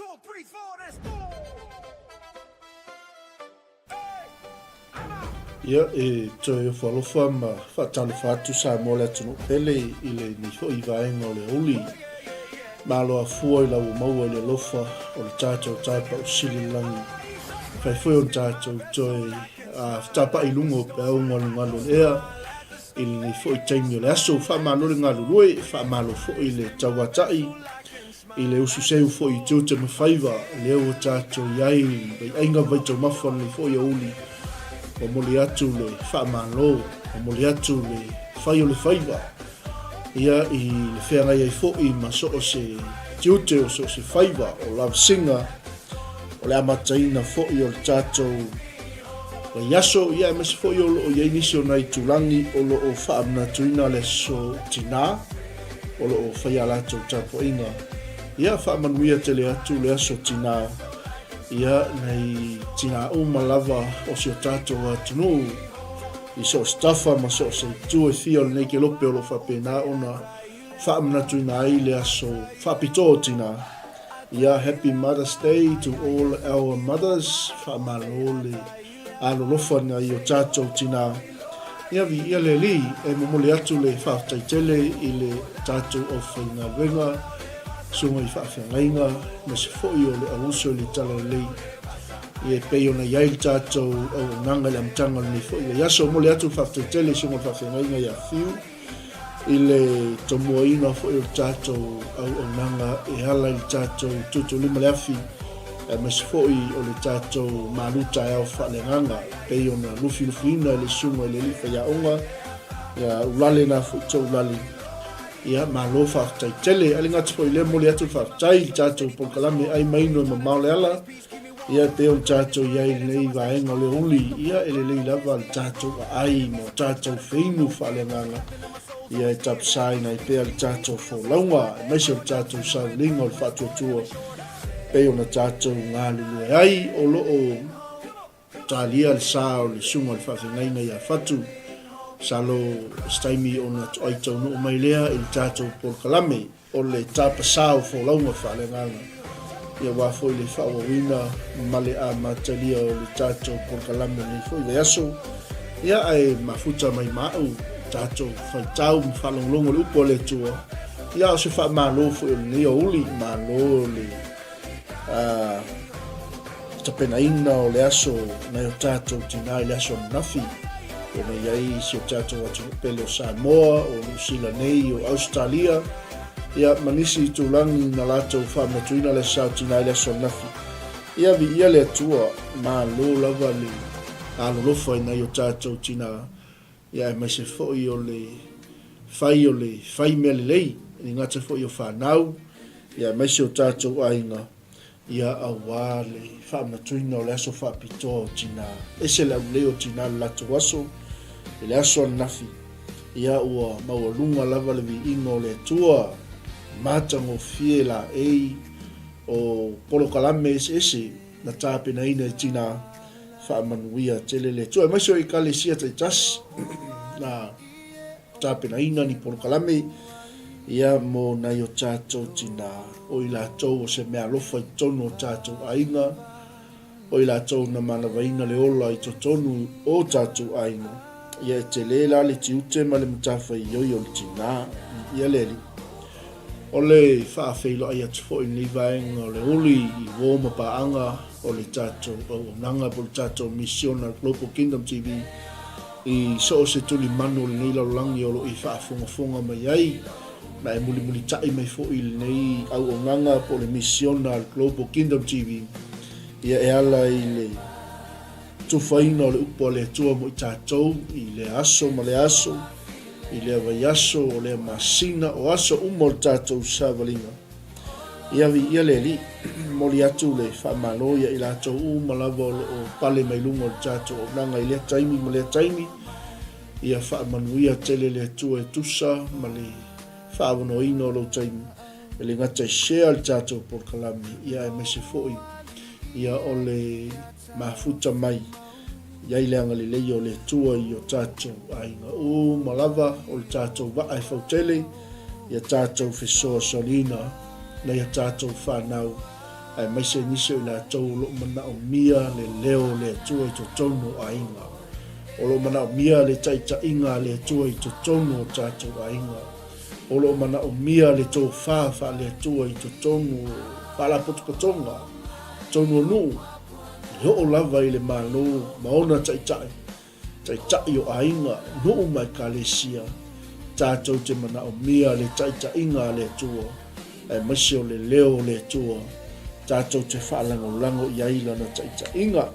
2, 3, 4, let's go! Ia toi whalofa ma whatale whatu sa mole atunu pele i le ni hoi vaenga o le uli. Malo a fua i lau maua i le lofa o le tātou taipa o sili langi. Whai fui o tātou toi a tapa i lungo pe au ngalu ngalu ea. I le ni hoi taimi o le aso wha malo le ngalu lue, wha malo hoi le tawatai. I le usu seu hoi 𝚟𝚑𝚑𝚡𝚑𝚡 le o tātou iai, bei ainga vaito mawha le hoi a uli. O moli atu le whaamalo, o moli atu le whai o le whaiva. Ia i le whenga iai fōi ma so o se tiute o so o se whaiva o love singer, o le amataina fōi o le tātou le yaso, ia e masi fōi o lo o iai nisi o nai tūlangi o lo o whaamna tuina le so tina, o lo o whai alatou tāpo inga. Ia whaamanuia te le atu le aso tina, ia nei tina malava o se tātou atunu i so staffa ma so se tue fia nei ke lope o lo whapena ona whaamnatu ina ai le aso whapito tina. Ia happy Mother's Day to all our mothers, whaamalo le alolofa na i o tātou tina. Ia vi ia le li e momole atu le whaataitele i le tātou o whainga wenga sunga i whaawhengainga, na se fōi o le aruso le tala lei. I e pei o na iai tātou au nganga le amtanga ni fōi. Le yaso mo le atu whaaftaitele sunga whaawhengainga i a whiu. I le tomua ina fōi o tātou au nganga e hala i tātou tutu lima le afi. Me se fōi o le tātou maluta e au whaalenganga. Pei o na lufi ina le sunga i le lifa ia onga. Ia ulale na fōi tau ulale. Ia malo whaaftaitele, ali ngati fo i le mole atu whaaftai tātou polkalame ai maino ma maole ala. Ia peo tātou iai nei vaenga le uli, ia ele lei lava le tātou ai mo tātou whainu whaalenganga. Ia e tapsai na i pea le tātou wholaunga, e maise o tātou saulinga o le whaatuatua. Peo na tātou ngā lulu ai o loo tālia le sao le sunga le whaafengaina ia whatu. Salo staimi ona aitau no mai lea i tātou polkalame o le tapasau wholaunga whalenganga. Ia wafoi le whaawawina male a matalia o le tātou polkalame ni fwoi le aso. Ia ai mafuta mai mau tātou whaitau mwhalonglongo le upo le tua. Ia o se wha malo fwoi o le o uli malo le tapena ina o le aso na o tātou tina le aso nafi. O me iai si o tātou atu pele o Samoa, o New Zealand nei, o Australia. Ia manisi i tūlangi na lātou whaamatuina le sautina i le aso nafi. Ia vi ia le atua ma lo lava le alolofa i nei o tātou tina. Ia e mai se fōi o le whai mea le lei, ni ngata fōi o whanau. Ia mai se o tātou ainga. Ia awa le whaamatuina o le aso whaapito o tina. Ese le au leo tina le lātou aso. Le aso nafi. Ia ua maua lunga lava le vi ingo le tua. Matango fie la ei o polo kalame ese na tāpena ina i tina whaamanuia tele le tua. Mai so i kale sia tai tas na tāpena ina ni polo kalame. Ia mo na i o tātou tina. O i lātou o se mea lofa i tono o tātou ainga. O i lātou na manavaina le ola i to tonu o tātou ainga. Ia e te lela le tiute ma le matafa i oi o le tina. Ia leli. O le whaafeilo ai atu fo i ni vaenga o le uli i wōma paanga o le tātou o nanga po le tātou Missioner Global Kingdom TV. I so se tuli manu le nei laulangi o lo i whaafonga mai ai. Na e muli tai mai fo i le nei au o nanga po le Missioner Global Kingdom TV. Ia e ala i le tufaina o le upo le tua mo i tātou, i le aso ma le aso, i le avai aso o le masina o aso umo le tātou sāwalinga. Ia vi ia le li, moli atu le whamaloia i lātou uma lava o pale mai lunga o le tātou o nanga i lea taimi ma lea taimi. Ia whamanuia tele le tua e tusa ma le whaawano ino o lo taimi. E le ngata i share le tātou por kalami, ia e mese foi. Ia o le mafuta mai. Iai leanga le lei o le tua i o tātou ainga o malava o le tātou wa ai fautele. Ia tātou whesoa solina na ia tātou whanau ai mai se nisi o la tau lo mana o mia le leo le tua i to tono ainga. O lo mana o mia le taita inga le tua i to tono o tātou ainga. O lo mana o mia le tō whāwha le tua i to tono whala potokotonga, tono nuu. Ho o lava i le mālo, maona taitai. Taitai o ainga, nuu mai kalesia. Tātou te mana o mia le taita inga le tua. Ai masi o le leo le tua. Tātou te whaalango i aila na taita inga.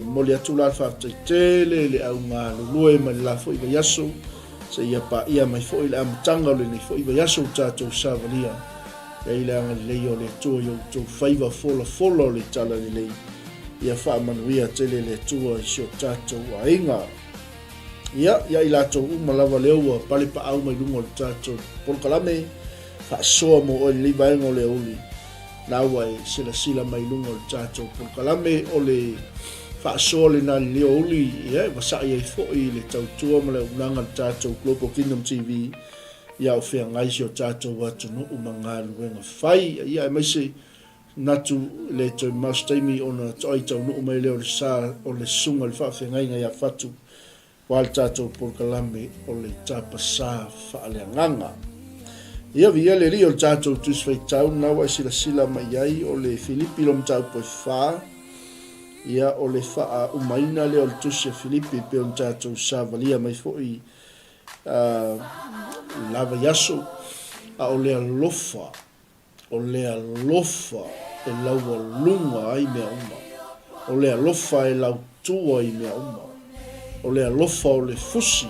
Moli atu la whaataitele le au ngā lulue mai la fo iwa yaso. Se ia pa ia mai fo ila amatanga le nei fo iwa yaso tātou sāvalia. Ia ila anga le leo le tua i tō whaiva fola le tala le lei. Ia whaamanuia tele le tua i sio tātou a inga. Ia ila tō umalawa leua pale pa au mai lungo le tātou. Polkalame, FAASOA mo o le livaenga o le oli. Naua e sila mai lunga o le tātou Polkalame o le FAASOA le nā leo oli. Ia wasai e fōi le tautua ma le unanga le tātou Global Kingdom TV. Ia o whea ngaisi o tātou watu no umangalu wenga whai. Ia e maise natu le toi maustaimi o na toi tau no umai leo le sā o le sunga le whawhia ngainga ia whatu. Wal tātou Polkalame o le tāpa sā whaaleanganga. Ia via le rio tātou tuswai tau nawa sila mai ai o le Filipi lom tau poi wha. Ia o le wha umaina leo le tusia Filipi pe on tātou sāvalia mai fōi lava yaso a o lea lofa. O lea lofa e laua lunga ai mea uma. O lea lofa e lau tua i mea uma. O lea lofa o le fusi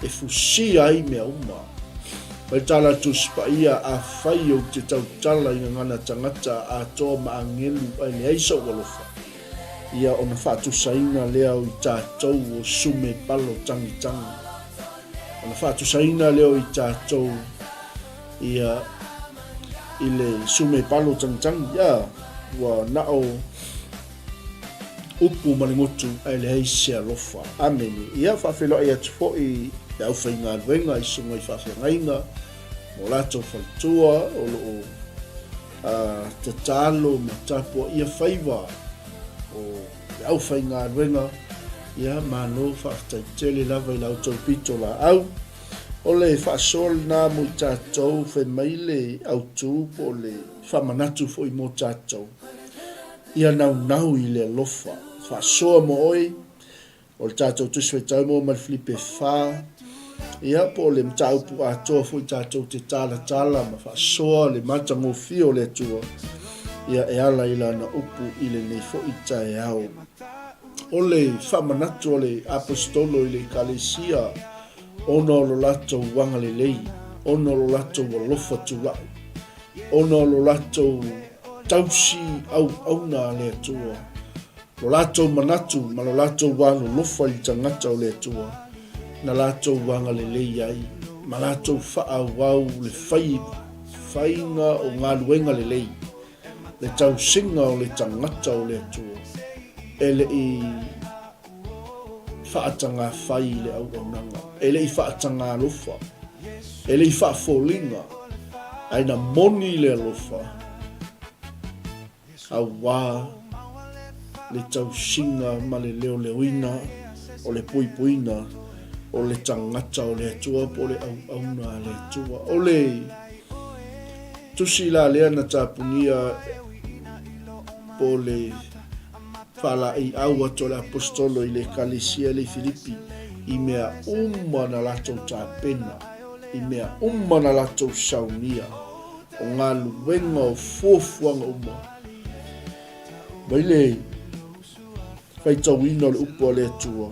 e fusi ai mea uma. Pai tala tu spaia a whai o te tau tala i ngana tangata a toa maangelu ai le aisa o lofa. Ia o na whatu saina lea o i tātou o sume palo tangitangi. O na whatu saina lea o i tātou ia i le sume palo tangitangi. Ia wa nao upu malingotu ai le aisa lofa. Ameni. Ia whawhelo ai atu fo i e au whainga alwenga i sunga i whawhia ngainga. Mo lato whaltua o loo te talo ma tapua ia whaiva o e au whainga alwenga. Ia mano whakataitele lava i lau tau pito la au. O le whaasol nā mo i tātou whemaile au tū po le whamanatu fo i mo tātou. Ia nau i le lofa. Whaasoa mo oi. O le tātou tuswe tau mo mal flipe wha. Ia po le mtaupu atoa fo i tātou te tala ma FAASOA le mata ngofio le tua. Ia e ala ila na upu i le nei fo i tae au. O le whamanatu o le apostolo i le kalesia. Ono lo lato wanga le lei. Ono lo lato wa lofa tua. Ono lo lato tausi au na le tua. Lo lato manatu ma lo lato wano lofa i tangata o le tua. Na lato wanga le lei ai. Ma lato faa wau le whainga o ngā luenga le lei. Le tau singa o le tangata o le tua. Ele i whaatanga whai le au nanga. Ele i whaatanga lofa. Ele i whaafolinga. Aina moni le lofa. A wā le tau singa ma le leo leoina o le puipuina o le tangata o le atua po le au na le atua o le tusi la lea na tapunia po le fala i au ato le apostolo i le kalesia le Filipi i mea na lato tāpena i mea na lato saunia o ngā luenga o fuafuanga Baile fai tauina le upo le atua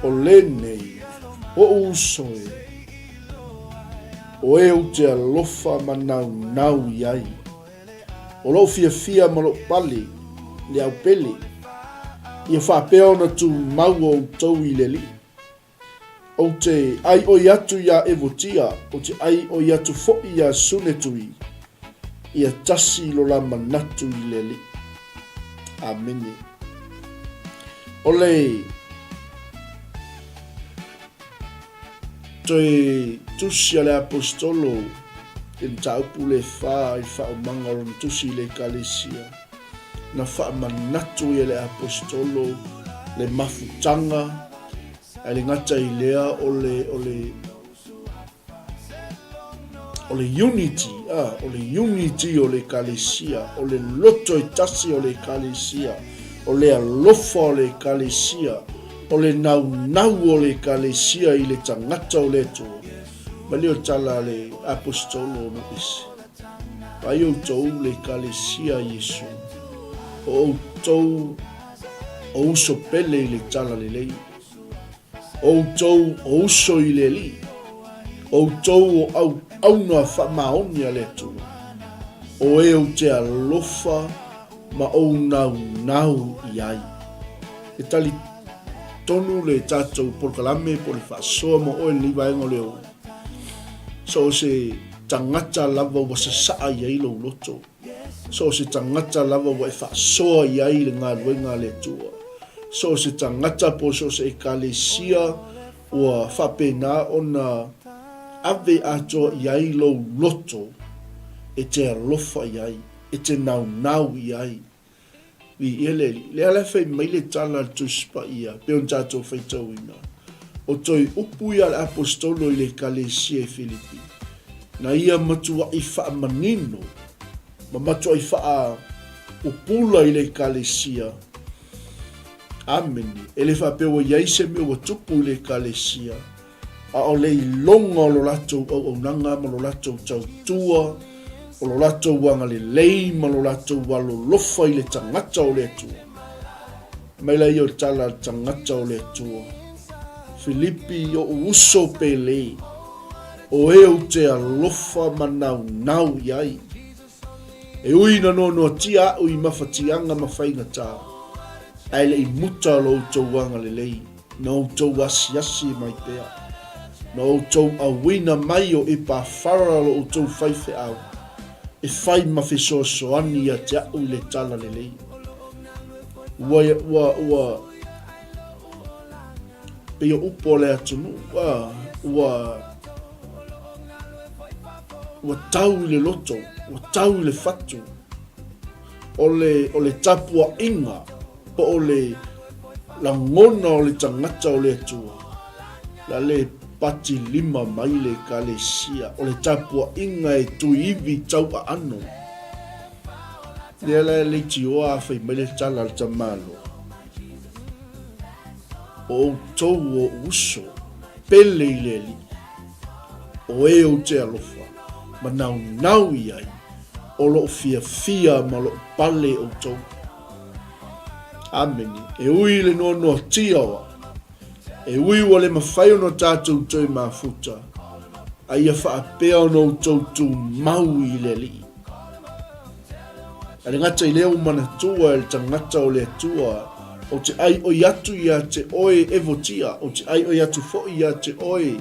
o lenei o usoe o e ute alofa manau iai o lo fia ma lo pali le au pele ia whapea ona tu mau o tau i le li o te ai o iatu ia evotia o te ai o iatu fo ia sunetui ia tasi lo la manatu i le li amene o le toi tusia le apostolo in taupu le wha i wha o mangaro tusi le kalesia. Na wha manatu i le apostolo le mafutanga ai le ngata i lea o le unity, o le unity o le kalesia, o le loto i tasi o le kalesia, o le alofa o le kalesia, o le nau o le kalesia i le tangata o le toa. Mali o tala le apostolo no isi. Pai o tou le kalesia Yesu. O tou o uso pele i le tala le lei. O tou o uso i le li. O tou o au noa wha maoni a le tua. O e o te alofa ma o nau i ai. E tali tonu le tatou porkalame po le FAASOA mo o e livaenga leo. So se tangata lava wa se saa i ai lo loto. So se tangata lava wa e FAASOA i ai le ngā luenga le tua. So se tangata po so se ekalesia wa whapena o na ave ato i ai lo loto e te alofa i ai, e te nau i ai. Vi ele le ala fai mai le tala tuspa ia, pe on tato fai tauina. O toi upu ia le apostolo i le kalesia e Filipi. Na ia matua i wha manino, ma matua i wha upula i le kalesia. Ameni, ele wha pewa iai se me wa tupu i le kalesia. A o le longa o lo lato o nanga ma lo lato tau tua, o lo lato wanga le lei ma lo lato walo lofa i le tangata o le tua. Mai la i o tala tangata o le tua. Filipi o uso pele, o e o te alofa ma nau iai. E ui na no tia ui mawhatianga mawhainga tā. Ai le i muta lo tau wanga le lei, na o tau asiasi mai pea. Na o tau awina mai o e pa whara lo o tau whaife au. E whai mawhiso soani a te au le tala le lei. Ua pia upo le atunu, ua tau le loto, ua tau le fatu. O le tapua inga, po o le la ngona o le tangata o le atua. La le pati lima mai le kalesia, o le tapua inga e tuivi tau a ano. Lea le tioa fai mai le tala al tamalo. O tou o uso, pele i le li. O e o te alofa, ma nau i ai, o lo fia ma lo pale o tou. Ameni, e ui le no tiawa, e ui wale mawhaio no tātou toi mafuta, a ia whaapea no tautu mau i le li. A le ngata i leo mana tua e le tangata o le tua, o te ai o yatu ia te oe evotia, o te ai o yatu fo ia te oe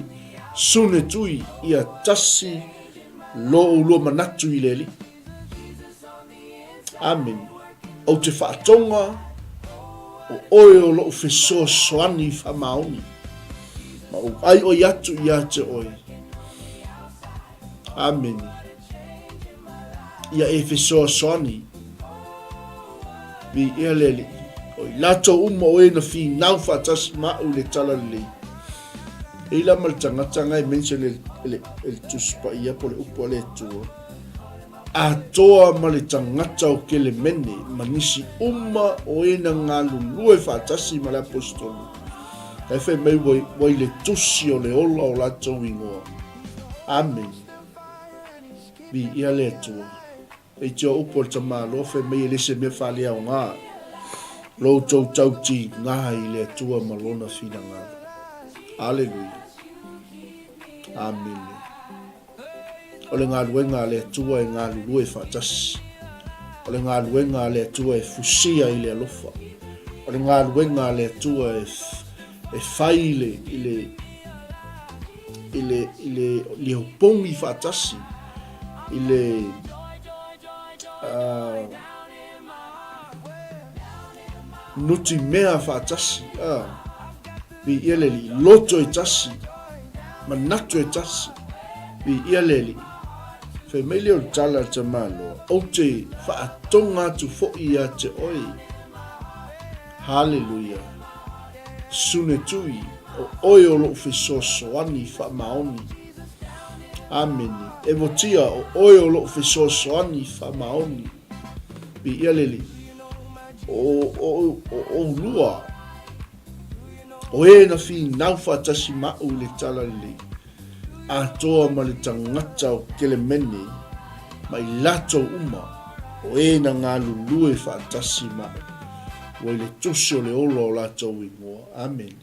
sune tui ia tasi lo ulo manatu i le li. Amen. O te whaatonga, o oe o lo fesoa soani whamaoni. Ma o ai o yatu ia te oe. Amen. Ia e fesoa soani. Vi ia leli. O i lato uma o e na fi nau whaatasi mau le tala le. E ila mal tangata ngai mense le tuspa ia po le upo le tua. A toa ma le tangata o ke le mene, manisi uma o e na ngā lulue whaatasi ma le apostolu. E whai mai wai le tusi o le ola o lato ingoa. Amen. Vi ia le tua. E te o upo le tamalo, whai mai e lese me whale au ngā. Lo tau tauti ngā i le tua malona whina ngā. Alleluia. Amen. O le ngā luenga le tua e ngā lulue whaatasi. O le ngā luenga le tua e fusia i le alofa. O le ngā luenga le tua e whaile i le hopongi whaatasi. I le nuti mea whaatasi. Vi ia leli loto e tasi. Manatu e tasi. Vi ia leli. Fe mai leo tala te malo. O te whaatonga tu fo'i a te oi. Hallelujah. Sune tui. O oi o lo fesoasoani wha maoni. Amen. E motia o oi o lo fesoasoani wha maoni. Pi ia leli. O lua. O e na fi nau whaatasi mau le tala le. A toa ma le tangata o kele mene. Mai lato uma. O e na ngā lulue whaatasi mau. O le tusi o le olo o lato ingoa. Amen.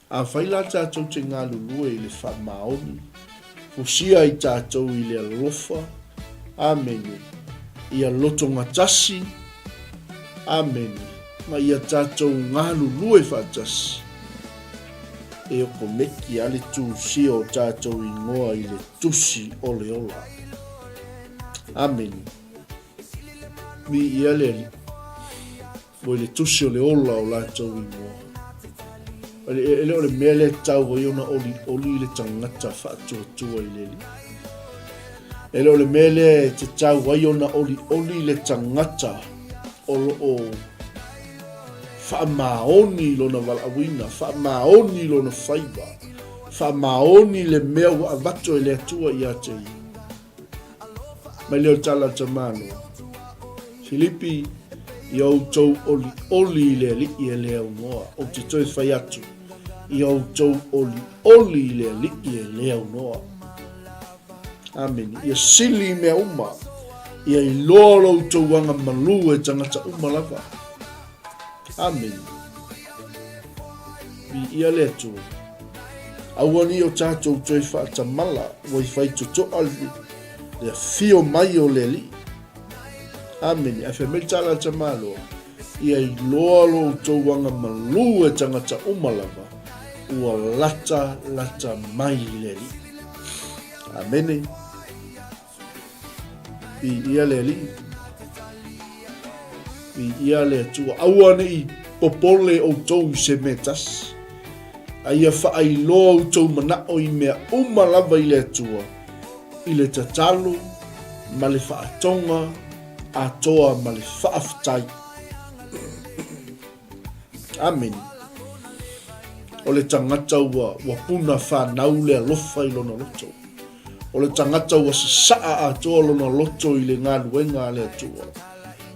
A whaila tātou te ngā lulue i le wha maoni. Fusia i tātou i le alofa. Amen. Ia loto ngatasi. Amen. Ma ia tātou ngā lulue whaatasi. E o ko meki ale tusi o tātou ingoa i le tusi o le ola. Amen. Mi ia le o le tusi o le ola o lātou ingoa. Ele o le mea le tau o iona oli le tangata whaatua i leli. Ele o le mea le te tau o iona oli le tangata o whaamaoni lona walawina, whaamaoni lona whaiba, whaamaoni le mea wa avato e le atua i ate i. Mai leo tala tamano. Filipi i outou oli le li i le au noa. O te toi whai atu. I outou oli le li i le au noa. Amen. Ia sili mea uma. Ia i loa outou wanga malu e tangata uma lava. Amen. Vi ia le atu. Awani o tātou toi whaatamala. Wai whai tuto alvi. Le fio mai o le li. Amen. A wha meitala ta malo. Ia i loa lo tau wanga malu e tangata umalava. Ua lata mai le li. Amen. I ia le li. I ia le atua. Awane i popole o tau i se metas. A ia wha ai loa o tau manao i mea umalava i le atua. I le tatalu. Ma le whaatonga. A toa ma le whaafitai. Amen. O le tangata ua puna whanau le alofa i lona loto. O le tangata ua saa a toa lona loto i le ngā luenga le atua.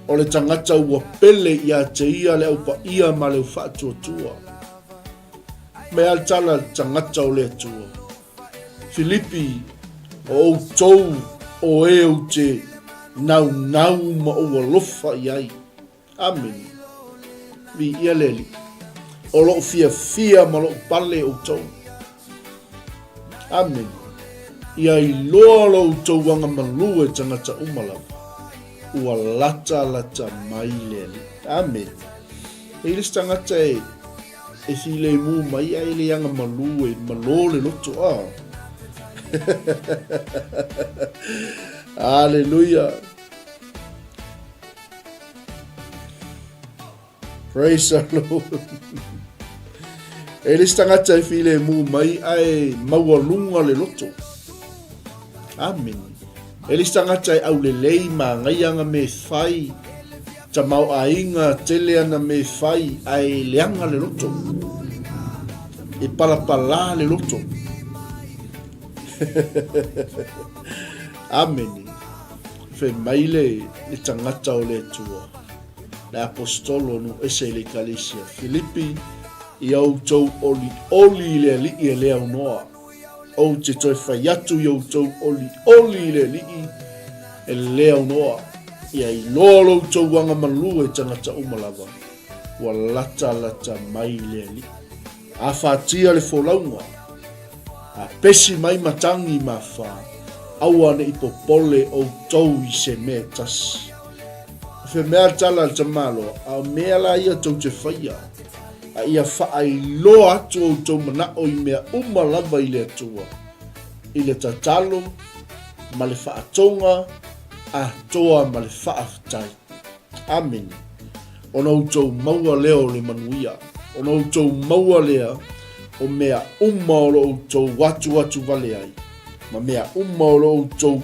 O le tangata ua pele i a te ia le aupa ia ma le whaatua tua. Me altala tangata o le atua. Filipi o tou o e o te nau ma o lofa iai. Amen. Vi ia leli. O lo fia ma lo pale o tau. Amen. Ia i loa lo tau wanga malu e tangata umalava. Ua lata mai leli. Amen. E ilis tangata e file mu mai ai le anga malu e malole loto a. Hallelujah. Praise the Lord. E le tangata e file mu mai ai maualunga le loto. Amen. E le tangata e au le lei ma ngai anga me fai. Ta mau ainga tele ana me fai ai leanga le loto. E palapala le loto. Amen. Fe maile le tangata o le tua. Le apostolo no ese le kalesia. Filipi i au tau oli le li i le au noa. O te toi whaiatu i au tau oli le li i le au noa. Ia i lolo tau wanga malu e tangata umalava. Wa lata mai le li. A whātia le wholaunga. A pesi mai matangi ma wha. Awane i popole o tau i se mea tasi. Fe mea tala te malo, a mea la ia tau te whaia. A ia wha i loa atu o tau manao i mea umalava i le atua. I le tatalo, ma le whaatonga, a toa ma le whaafitai. Amen. Ona utou maua leo le manuia. Ona utou maua lea o mea o lo utou watu vale ai. Ma mea o lo utou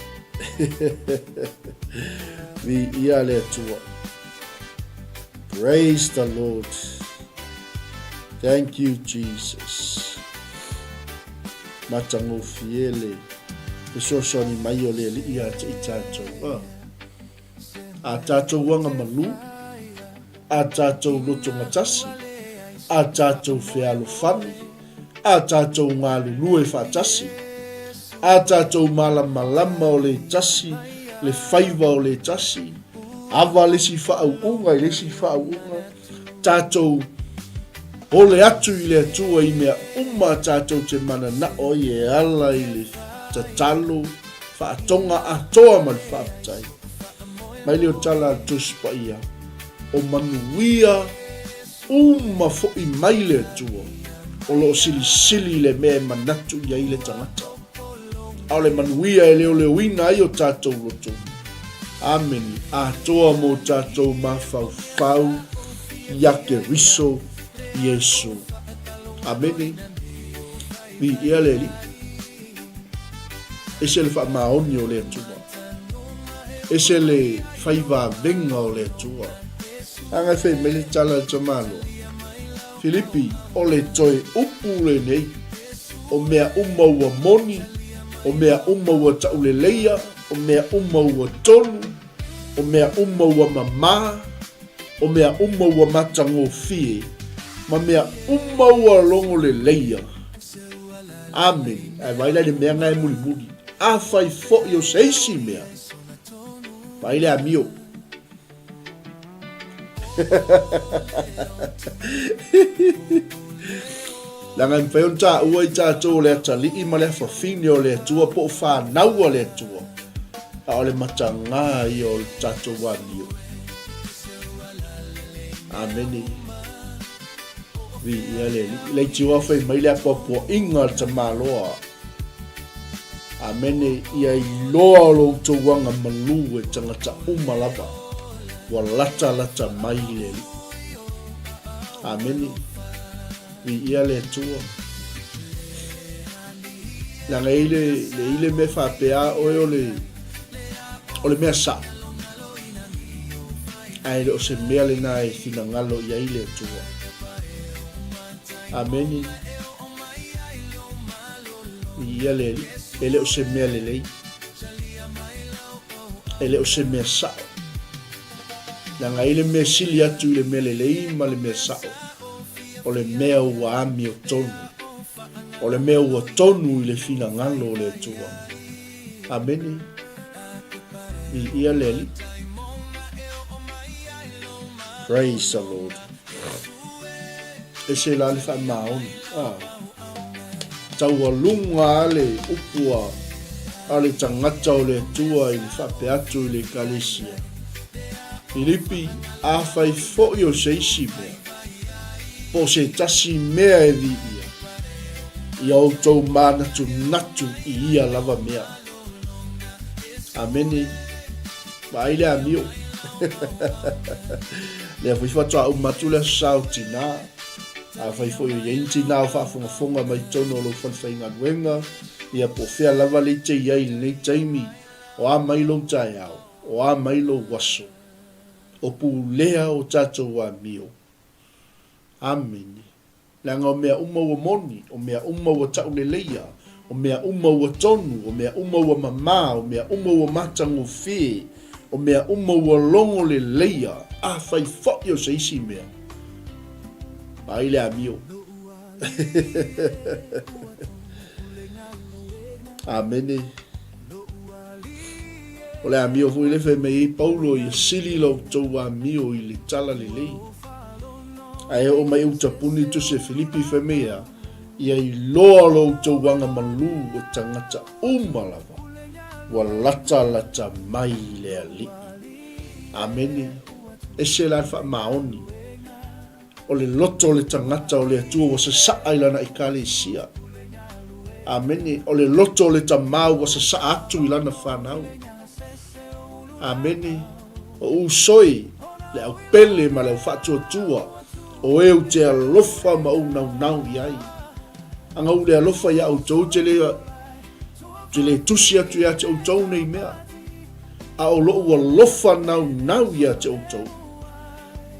Vi ia le atua. Praise the Lord. Thank you, Jesus. Matango fiele. Pesosoni mai o le li ia te itatou. A tatou wanga malu. A tatou loto matasi. A tatou fealo fami. A tatou ngalu lue fatasi. A tatou malama o le tasi. Le faiva o le tasi. Ava lesi whaauunga, lesi whaauunga. Tatou ole atu i le atua i mea tatou te mana na o i e ala i le tatalo. Whaatonga atoa man whaapatai. Mai leo tala tuspa ia. O manuia fo i mai le atua. O lo sili le mea manatu ia i le tangata. Ao le manuia e leo ina ai o tatou loto. Amen. Atoa mo tatou mawhau iake riso Yesu. Amen. Vi ia leli. Ese le wha maoni o le atua. Ese le whaiva venga o le atua. Anga whai mele tala tamalo. Filipi o le toi upu le nei. O mea umaua moni. O mea umaua tauleleia. O mea umaua tonu. O mea umaua mamā. O mea umaua matango fie. Ma mea umaua longo le leia. Amen. Ai vaila le mea ngai muli muli. A fai fo yo seisi mea. Vaila amio. Langa mpeon ta ua i tātou le atali i ma le whawhine o le atua po whanau o le atua. A o le matanga i o le tātou wanio. Ameni. Vi ia le tiwa whai mai le apapua inga ta maloa. Ameni ia i loa lo tō wanga malu e tangata umalapa. Wa lata mai le. Ameni. Vi ia le tua. Langa ile me whapea o le mea sa. Ai o se mea le nai fina ngalo ia ile tua. Ameni. Ia le ele o se mea le lei. Ele o se mea sa. Langa ile me sili atu ile mea le lei ma le mea sa. O le mea ua ami o tonu. O le mea ua tonu i le fina ngalo o le tua. Ameni. I ia leli. Praise the Lord. E se la le wha maoni. Tau lunga ale upua. Ale tangata o le tua i le whape atu i le kalesia. Filipi a whai fo i o seisi mea. Po se tasi mea e vi ia. I au tau mana tu natu i ia lava mea. Ameni. Baile amio. Lea whiwhatua au matula sao tina. A whaifo i yen tina o whafonga mai tono o lo whanwhainga nuenga. Ia po whea lava le te iai le taimi. O a mailo tai au. O a mailo waso. O pu lea o tatou a mio. Amen. Langa o mea umaua moni, o mea umaua tauleleia, o mea umaua tonu, o mea umaua mamā, o mea umaua matango fie, o mea umaua longo le leia, a whai whai o se isi mea. Paile a mio. Amene. O le a mio fu ile fe mei paulo i sili lo tau a mio i le tala le lei. Ai o mai utapuni tu se Filipi femea ia I loa lo tau wanga malu o tangata umalava wa lata mai lea li. Ameni, e se la fa maoni. O le loto le tangata o le atua wa sa saa ilana I kalesia. Ameni, o le loto le tamau wa sa saa atu ilana whanau. Ameni, o usoi le au pele ma le au whatua tua o eu te alofa ma au nau iai. Anga u le alofa ia au tau te le tusi atu ia te au tau nei mea. A o lo ua lofa nau ia te au tau.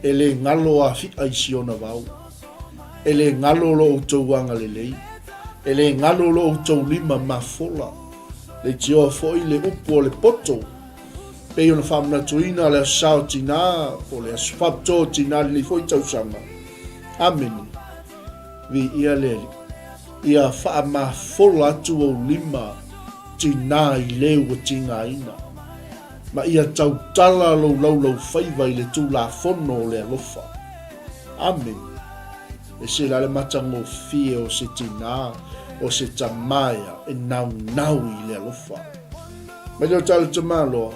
E le ngalo a fika I siona wau. E le ngalo lo au tau wanga le lei. E le ngalo lo au tau lima mafola. Le tio foi le upo le poto. Pe ona whamna tuina le sao tina o le asfapto tina le foi tau sanga. Ameni. Vi ia leli. Ia wha mafola atu o lima tina I leu o tinga ina. Ma ia tau tala lau whaiva I le tū la fono o le alofa. Amen. E se la le matango fie o se tina, o se tamaya, e nau I le alofa. Ma leo tala tamalo,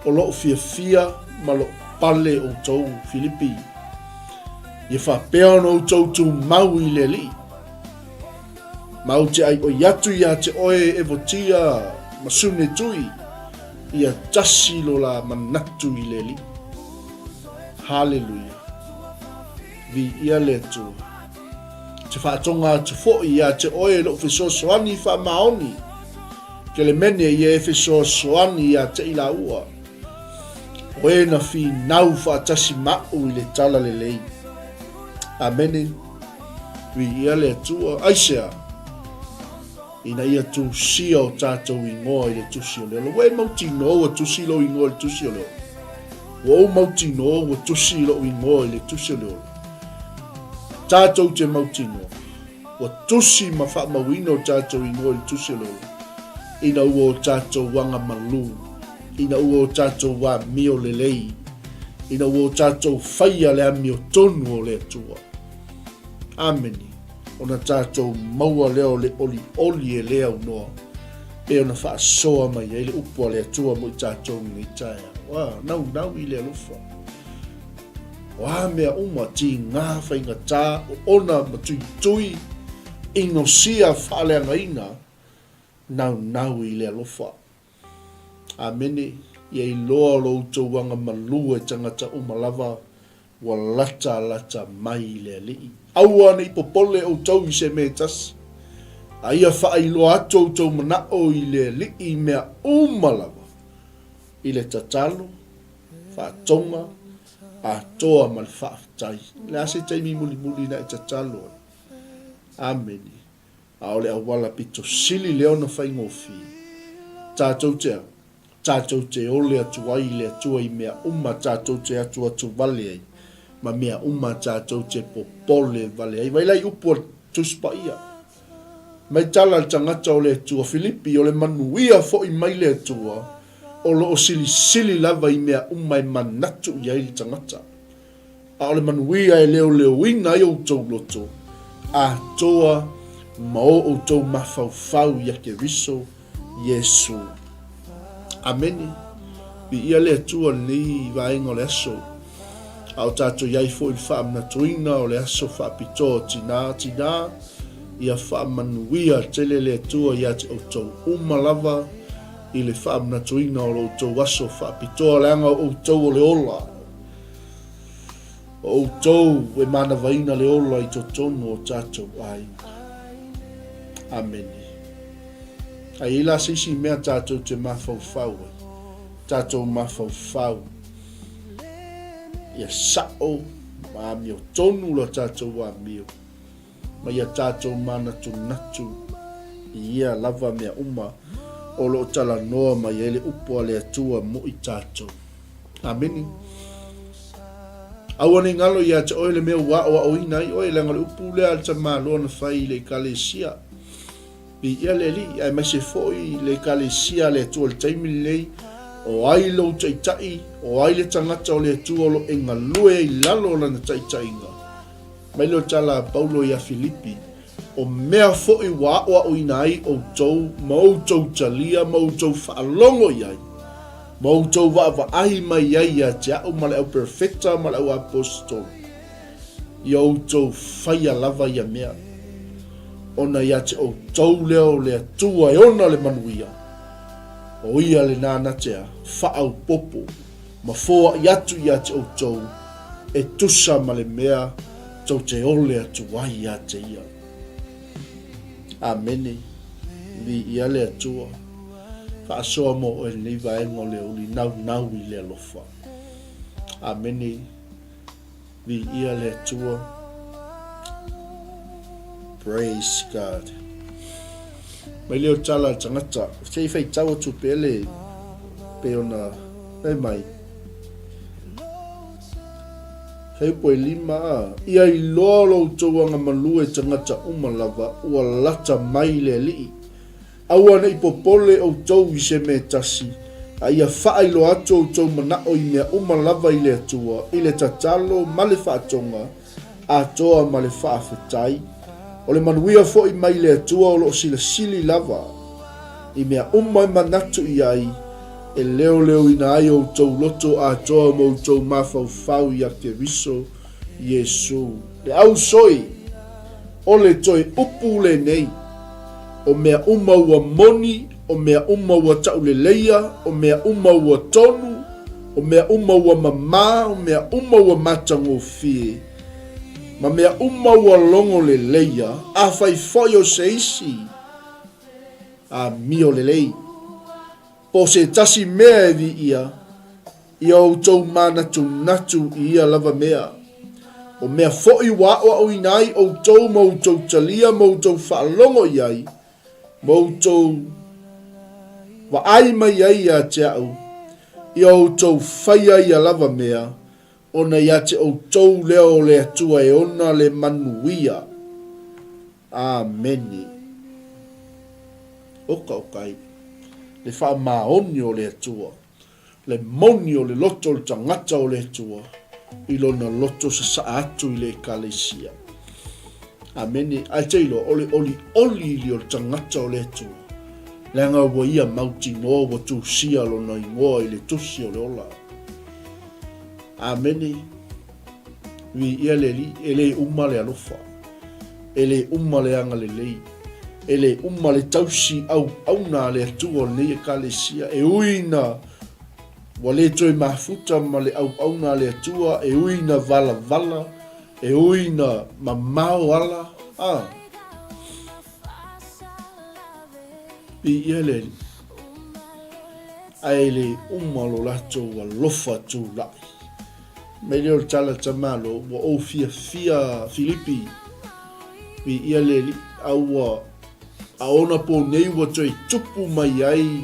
o lo fia, ma lo pale o tau Filipi. Ia whapea no tau tu mau I le li. Mau te ai o yatu ia te oe e votia, masune tui. Ia tasi lo la manatu I le li. Hallelujah. Vi ia le tu. Te whaatonga tu fo ia te oe lo fiso soani wha maoni. Ke le mene ia e fiso soani ia te ila ua. Oe na fi nau whaatasi mau I le tala le lei. Amene. Vi ia le tua. Aisea. Ina ia tu sia o tātou ingoa I le tusi o leo. Wei mauti no o tusi lo ingoa I le tusi o leo. Wo mauti no o tusi lo ingoa I le tusi o leo. Tātou te mauti no. Wa tusi ma wha mawina o tātou ingoa I le tusi o leo. Ina ua o tātou wanga malu. Ina ua o tātou wa mio le lei. Ina ua o tātou whaia le ami o tonu o le atua. Ameni. Ona tātou maua leo le oli e lea unoa. E ona FAASOA mai e le upua le atua mo I tātou ni taia. Wa, nau I le alufa. Wa mea uma ti ngā whainga tā o ona matui ino sia whaaleanga ina. Nau I le alufa. Amene, ia I loa lo tau wanga malua e tangata umalava wa lata mai le alii. Aua nei popole o tau I se me tas. A ia whailo ato o tau manao I le alii mea umalava. I le tatalo, whaatonga, a toa mal whaatai. Le ase taimi muli na I tatalo. Ameni. A ole awala pito sili leo na whaingofi. Tātou te ole atuai le atua I mea tātou te atu vale ai. Ma mea tātou te popole vale ai. Wailai upua tuspa ia. Mai tala tangata o le atua Filipi o le manuia fo I mai le atua. O lo o sili lava I mea I manatu I ai tangata. A o le manuia e leo ina I o tau loto. A toa ma o tau mawhau ia ke riso Yesu. Ameni. Bi ia le atua ni vaenga o le aso. Au tātou iai fo I whaamna tuina o le aso whaapito tina. Ia whaamanuia tele le atua ia te outou umalava. I le whaamna tuina o le outou aso whaapito le anga o outou o le ola. O outou e mana vaina le ola I totonu o tātou ai. Ameni. Ai ila sisi mea tātou te mawhau. Tātou mawhau. Ia sao ma mio tonu la tātou wa mio. Ma ia tātou mana tu natu. Ia lava mea o lo tala noa ma ele upo le atua mo I tātou. Ameni. Awane ngalo ia te oile mea wa oina I oile ngalo upu le alta malo na whai le kalesia. Bi ia le li, ai mai se foi le kalesia le atua le taimi lei. O ai lo taitai, o ai le tangata o le atua lo enga lue I lalo na taitai inga. Mai lo tala Paulo ia Filipi, o mea fo'i wa o inai o tau mautou talia mautou whaalongo iai mautou wa'ai mai iai a te au male au perfecta male au apostol i au tau whaia lava ia mea ona ia te o tau leo le atua e ona le manuia o ia le nana tea whaau popo ma foa i atu ia te o tau e tusa ma le mea tau te ole atu wai ia te ia. Amene, vi ia le atua, FAASOA mo o ni vaenga le uli nau i le alofa. Amene, vi ia le atua. Praise God. Mai leo tala tangata, sei fai tawa tu pele, pe ona, mai. Hei poe lima, ia i lolo tauanga malue tangata umalava ua lata mai le lii. Aua nei popole o tau i se me tasi, a ia faa ilo ato o tau manao i mea umalava i le atua, i le tatalo ma le faatonga, a toa ma le faafetai. O le manuia fo i mai le atua o lo sili lava, i mea umai manatu i ai, e leo ina ai o tau loto a toa mo tau mafau i a te riso Yesu. Le au soi, o le toi upu le nei, o mea ua moni, o mea ua tau le leia, o mea ua tonu, o mea ua mama, o mea ua matango fie. Ma mea ua longo le leia, a fai foi o se isi, a mio le lei. Po se tasi mea e vi ia o tau manatu natu i ia lava mea. O mea foi o inai o tau mautou talia mautou whaalongo iai, mautou waai mai ai a te au, ia o tau whaia ia lava mea, ona ia te o tau leo le atua e ona le manuia. Ameni. Okai. Le wha maoni o le atua, le moni o le loto le tangata o le atua, i lona loto sa atu i le ekalesia. Amene, ai teilo, oli li o le tangata o le atua, le anga ua ia mauti ngoa wa tu sia lona i ngoa i le tusi o le ola. Amene, vi ia le li, ele umma le alofa, ele umma le anga le lei, ele le tausi au na le atua nei e kalesia e uina wa le toi mafuta ma le au na le atua e uina vala e uina mamao ala i ele ai le lo lato wa lofa tu la me le tala tamalo wa o fia Filipi i ele au a ona po nei wa toi tupu mai ai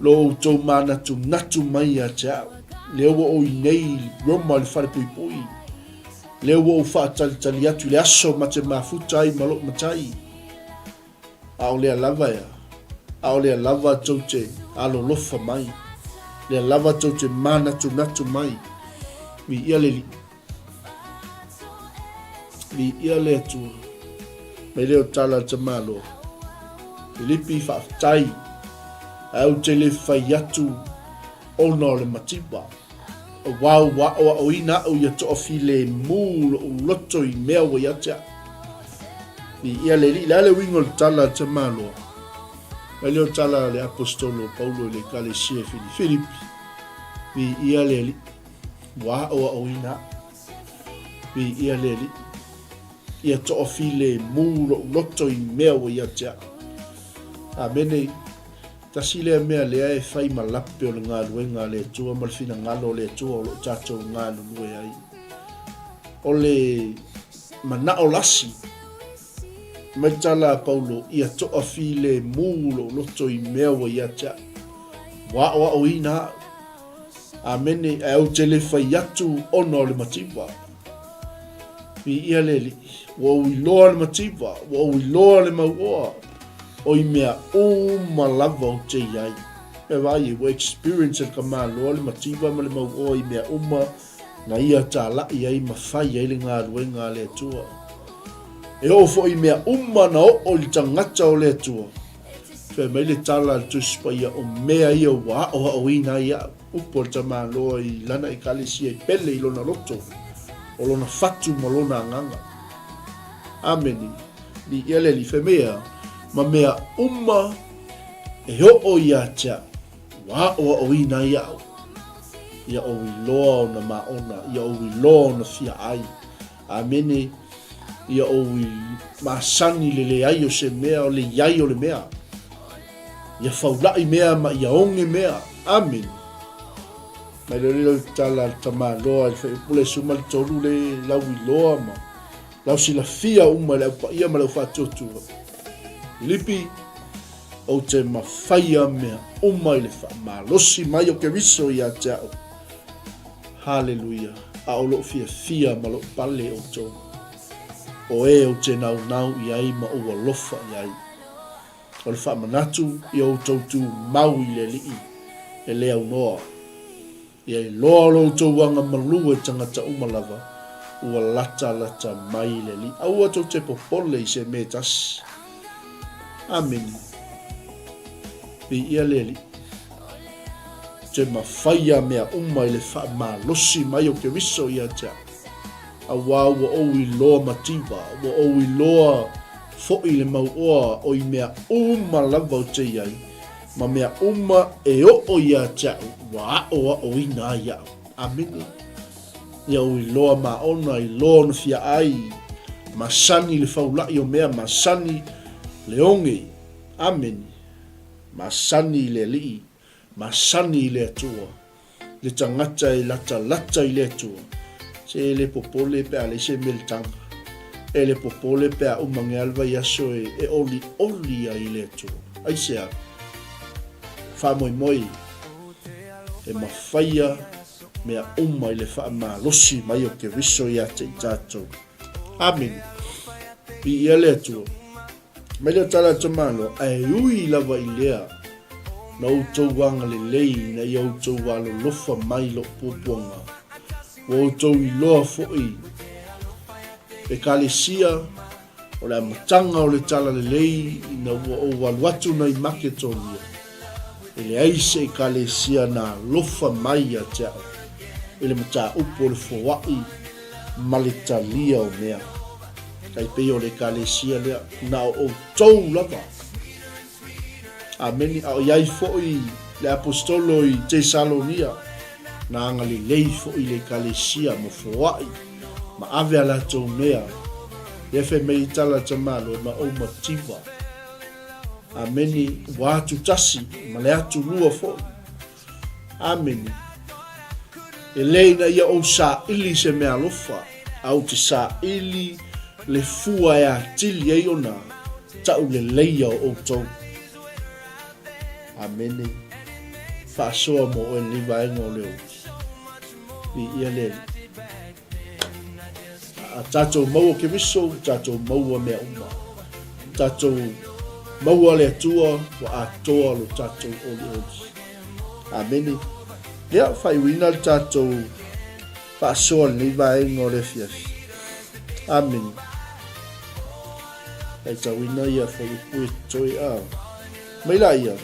lo tau manatu natu mai a tau. Leo wa o nei roma le whare pui pui. Leo wa o wha tali atu le aso ma te mafuta ai malok matai. A o lea lava ya. A o lea lava tau te alo lofa mai. Lea lava tau te manatu natu mai. Mi ia le li. Mi ia le atu. Me leo tala te malo. Filipi whaatai, au te le whai atu ono le matiwa. O wau o ina au ia to ofi le mū o loto i mea wa iatea. Ni ia le li, le wingo le tala te malo. Le leo tala le apostolo Paulo le kalesia Filipi. Ni ia le li, o ina. Ni ia le li, ia to ofi le mū o loto i mea wa iatea. Amene, tasi lea mea lea e whai malape o le ngā luenga le tua, malfina ngalo le tua o lo tatou ngā lue ai. O le mana o lasi, mai tala Paulo, ia toa fi le mūlo loto i mea wa ia tea. Wa o ina, amene, e au te le whai atu ono le matiwa. Mi ia le li, wa ui loa le matiwa, wa ui loa le mauoa. O i mea o lava o te iai. E vai e experience ka mā loa le matiwa ma le mau o i mea uma na ia tā lai ai ma whai ai le ngā ruenga le atua. E o fo I mea na o li tangata o le atua. Fe mai le tala le tuspa ia o mea ia wa o ina ia upo le tamaloa I lana I kalesia I pele I lona loto. O lona fatu ma lona anganga. Ameni. Ni ele li fe mea. Ma mea e o ia tia. Wa o ina ia. Ia o iloa o na maona. Ia o iloa o na fia ai. Ameni. Ia o masani le ai o se mea o le iai o le mea. Ia faulai mea ma ia onge mea. Amen. Mai le tala tama loa I fai pule suma le tolu le lau iloa ma. Lau sila fia le pa ia ma lau fatotu. Lipi o te mawhaia mea I le fa malosi mai o ke riso ia te au. Hallelujah. A o lo fia ma lo pale o tō. O o te nau iai ma ua lofa iai. O le wha manatu I o tautu mau I le lii. E le au noa. Iai loa lo tau wanga malua tangata umalava. Ua lata mai le lii. Aua tau te popole I se me tas. Amen. Pi ia le lii. Te mawhaia mea I le wha malosi mai o ke riso ia te au. Awa ua o I loa mativa, ua o I loa fo'i le mauoa o I mea lava o te iai, ma mea e o ia te wa o ina ia. Amen. Ia o I loa maona I loa na fia ai, ma sani le faulai o mea, ma sani le onge. Amen. Ma sani le lii, ma sani le atua, le tangata I lata I le atua. Se le popole pe ale se meltanga. E le popole pe a umangalva yaso e oli a ile tu. Ai sea. Fa moi. E mawhaia mea I le wha ma losi mai o ke riso ia te tato. Amen. I ia le tu. Mai le tala tamalo ai ui lava I lea. Na utou wanga le lei na ia utou walo lofa mai lo pupuanga. O tau I loa fo'i. E kalesia, o le matanga o le tala le lei, na o waluatu na I maketonia. E le aise e kalesia na lofa mai a te au. E le mata upo le fowa'i, ma le talia o mea. Kai pei o le kalesia lea, na o tau lava. Ameni, au iai fo'i le apostolo I Tesalonia. Na anga le lei fo'i le kalesia mo fowa'i, ma ave ala tau mea, le fe mei tala tamalo ma o mativa. Ameni, wa atu tasi, ma le atu lua fo'i. Ameni. E leina ia o sa ili se mea lofa, au te sa ili le fua e atili e ona, tau le leia o tau. Ameni. FAASOA mo o liva ingo leo. I ia lele. A tatou maua ke miso, tatou maua mea tatou maua le atua, wa atoa lo tatou oli. Ameni. Lea fai wina le tatou FAASOA liva ingo le fiafi. Ameni. Ai ta wina ia fai pui toi a. Maila ia.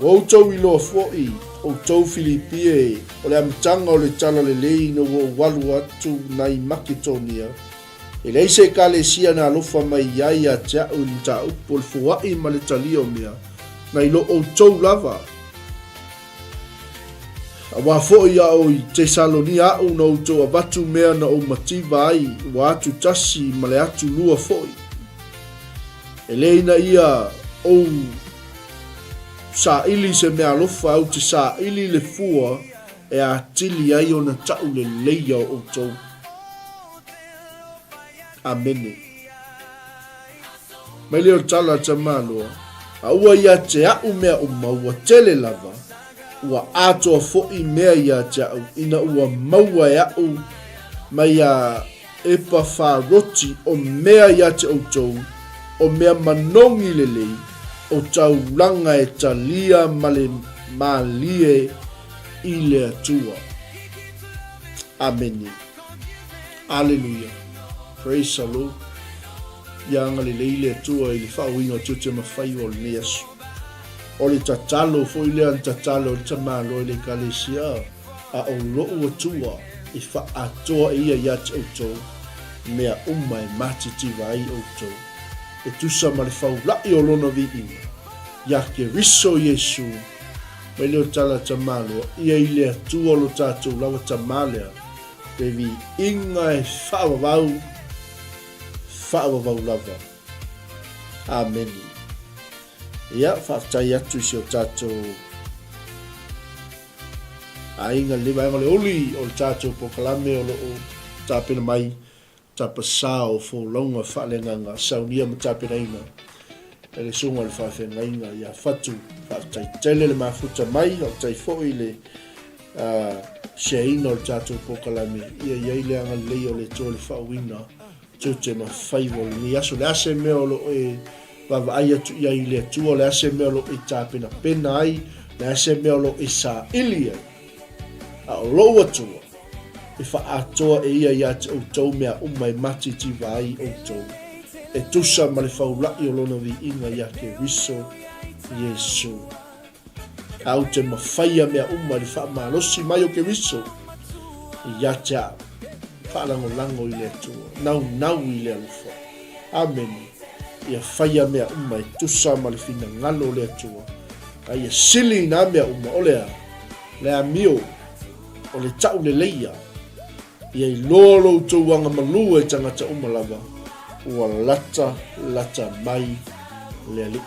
O tau I loa fo'i, o tau Filipie, o le amatanga o le tala le lei no o walu atu nai maketonia. E lei se kalesia na alofa mai iai a te au ni ta upo le fua'i ma le talio mea, nai lo o tau lava. A wa fo'i a o I Tesalonia au na o tau abatu mea na o mativa ai, wa atu tasi ma le atu lua fo'i. E lei na ia o sa ili se mea alofa au te sa ili le fua e a tili ai o na tau le leia o tau. Amene. Mai leo tala tamaloa. A ua ia te au mea o maua tele lava. Ua atoa fo'i mea ia te au. Ina ua maua e au mai a epa whāroti o mea ia te o tau. O mea manongi le lei. O tau langa e talia male malie I le atua. Amen. Hallelujah. Praise the Lord. Ianga le leile atua i le whauinga tute mawhai o le neasu. O le tatalo fo i le an tatalo o le tamalo i le kalesia a o loo atua i wha atoa ia iat autou mea umai matiti vai autou. E tusa ma le whaulai o lona viinga. Ia ke riso Yesu mai leo tala tamalo ia i le atua o lo tatou lawa tamalea te vi inga e whaavavau lava. Amen. Ia whaatai atu si o tatou ainga lewa inga le oli o le tatou pokalame o lo o tapena mai tapasa o fo longa whaalenganga saunia ma tapena ina e le sunga le whawhenga ia whatu whaatai tele le mafuta mai o tai fo i le sheina o le tatou pokalame ia le anga lei o le tō le whauina tute ma whaivo ni aso le ase mea o lo e vava ai atu ia i le atua le ase mea o lo e tāpena pena ai le ase mea o lo e sa ilia a o lo atua e wha atoa e ia ia te outou mea umai mati ti vai outou e tusa ma le whaulai o lona vi inga ia ke riso Yesu au te mawhaia mea umai le wha malosi mai o ke riso ia te a whaalango lango i le atua nau i le alufa. Amen. Ia whaia mea umai tusa ma le fina ngalo le atua a ia sili na mea uma o lea mio o le tau le leia ia i lolo tauanga malua i tangata umalava ua lata mai le ali.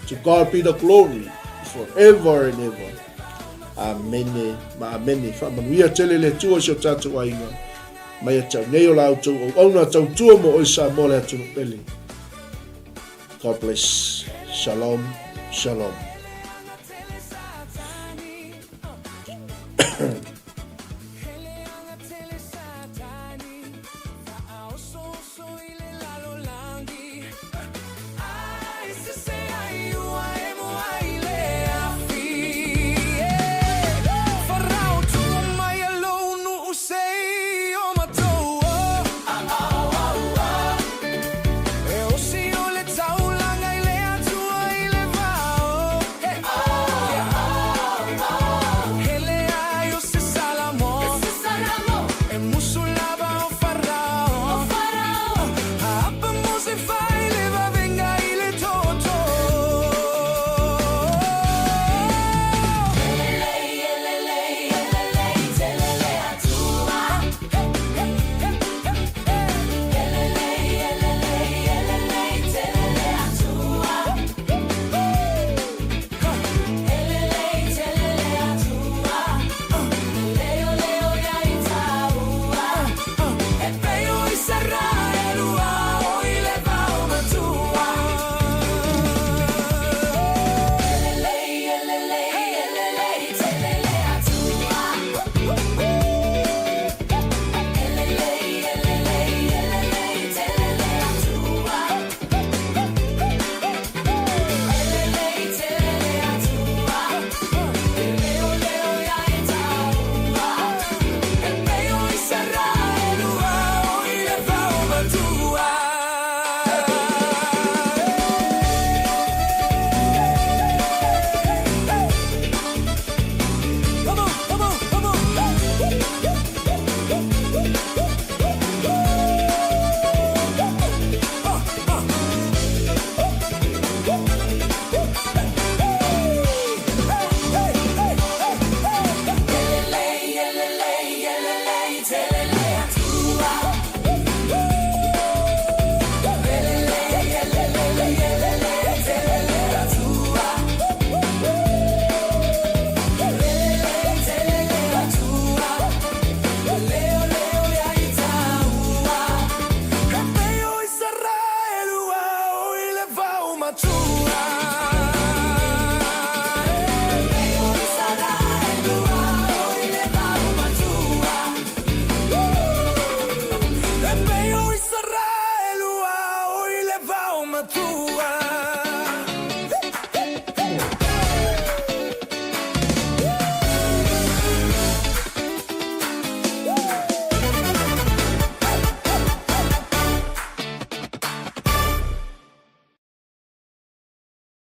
To God be the glory forever and ever. Amen. Ma amene. Whamanuia tele le tua si o tātou ainga. Mai atau nei o lau tau o auna tau tua mo o isa mo le atunu pele. God bless. Shalom. Shalom. Tua